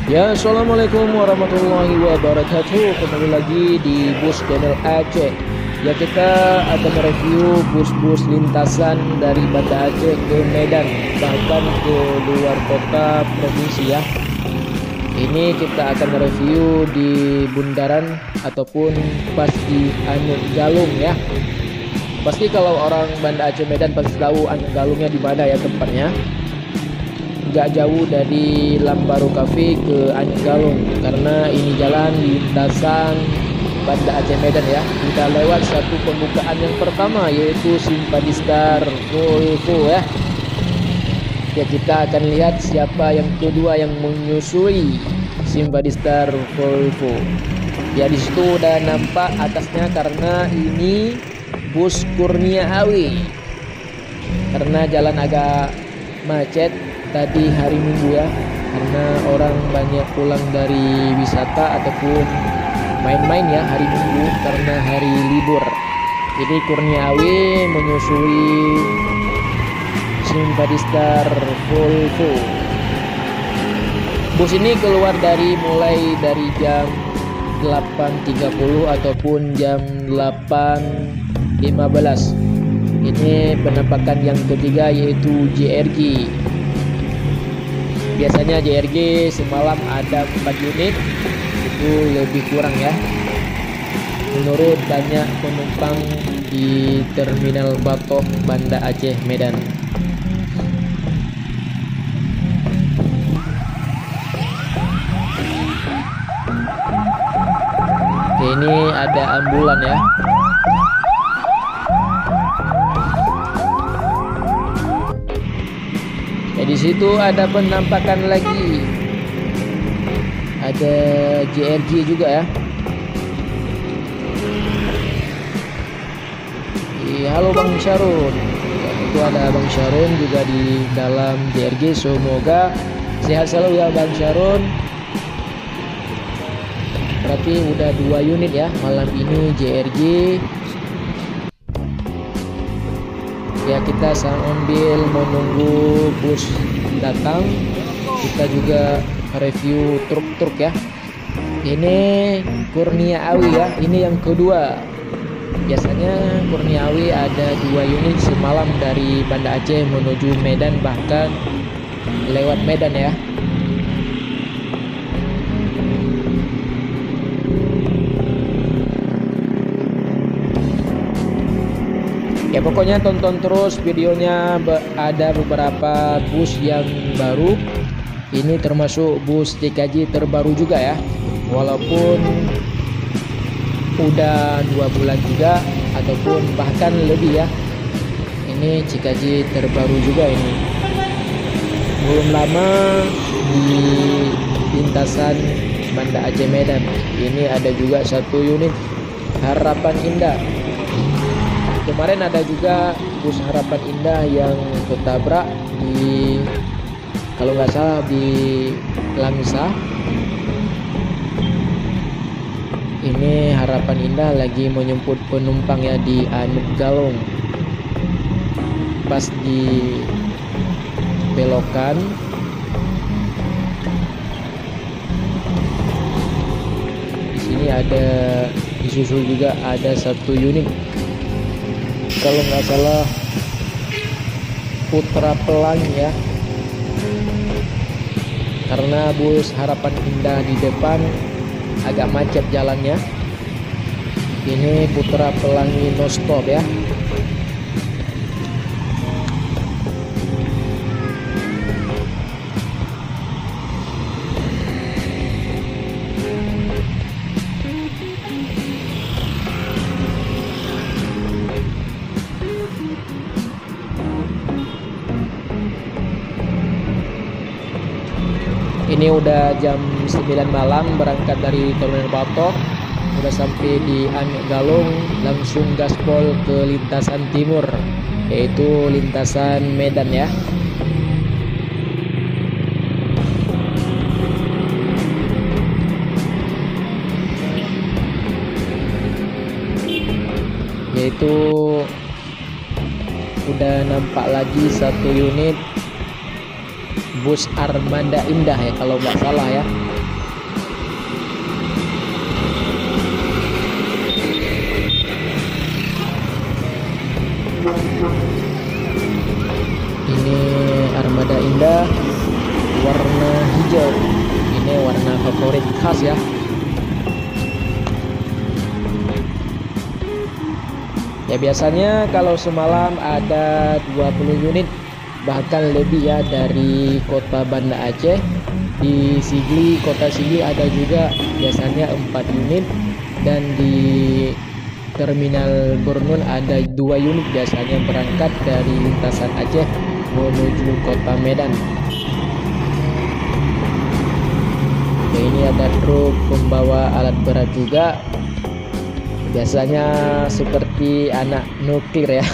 Ya, assalamualaikum warahmatullahi wabarakatuh. Kembali lagi di Bus Channel Aceh. Ya, kita akan mereview bus-bus lintasan dari Banda Aceh ke Medan, bahkan ke luar kota provinsi ya. Ini kita akan mereview di bundaran ataupun pas di Anyut Galung ya. Pasti kalau orang Banda Aceh Medan pasti tahu Anyut Galungnya di mana ya tempatnya. Gak jauh dari Lambaru Cafe ke Anyut Galung, karena ini jalan lintasan Banda Aceh Medan ya. Kita lewat satu pembukaan yang pertama, yaitu Simpadistar Volvo ya. Ya, kita akan lihat siapa yang kedua yang menyusui Simpadistar Volvo. Ya, di situ udah nampak atasnya, karena ini bus Kurnia Awi. Karena jalan agak macet tadi hari Minggu ya, karena orang banyak pulang dari wisata ataupun main-main ya hari Minggu karena hari libur. Jadi Kurniawi menyusui Simpadistar Volvo. Bus ini keluar mulai dari jam 8.30 ataupun jam 8.15. Ini penampakan yang ketiga, yaitu JRG. Biasanya JRG semalam ada 4 unit, itu lebih kurang ya, menurut banyak penumpang di Terminal Batok Banda Aceh Medan. Oke, ini ada ambulan ya. Di situ ada penampakan lagi, ada JRG juga ya. Halo Bang Syarun, ya, itu ada Bang Syarun juga di dalam JRG. Semoga sehat selalu ya Bang Syarun. Berarti udah 2 unit ya malam ini JRG. Ya, kita sambil menunggu bus datang, kita juga review truk-truk ya. Ini Kurnia Awi ya, ini yang kedua. Biasanya Kurnia Awi ada 2 unit semalam dari Banda Aceh menuju Medan, bahkan lewat Medan ya. Ya, pokoknya tonton terus videonya, ada beberapa bus yang baru. Ini termasuk bus TKJ terbaru juga ya, walaupun udah 2 bulan juga ataupun bahkan lebih ya. Ini CKJ terbaru juga, ini belum lama di lintasan Banda Aceh Medan. Ini ada juga 1 unit Harapan Indah. Kemarin ada juga bus Harapan Indah yang ketabrak di, kalau nggak salah, di Langsa. Ini Harapan Indah lagi menjemput penumpang ya di Anyut Galung. Pas di belokan, di sini ada disusul juga ada 1 unit, kalau nggak salah Putra Pelangi ya. Karena bus Harapan Indah di depan agak macet jalannya. Ini Putra Pelangi no stop ya. Ini udah jam 9 malam berangkat dari Terminal Batok, udah sampai di Anyut Galung, langsung gaspol ke lintasan timur, yaitu lintasan Medan ya. Yaitu udah nampak lagi 1 unit bus Armada Indah ya, kalau nggak salah ya. tenda warna hijau. Ini warna favorit khas ya. Ya biasanya kalau semalam ada 20 unit bahkan lebih ya dari kota Banda Aceh. Di Sigli, kota Sigli ada juga biasanya 4 unit, dan di Terminal Borneo ada 2 unit biasanya berangkat dari lintasan Aceh menuju kota Medan. Ya, ini ada truk pembawa alat berat juga, biasanya seperti anak nuklir ya.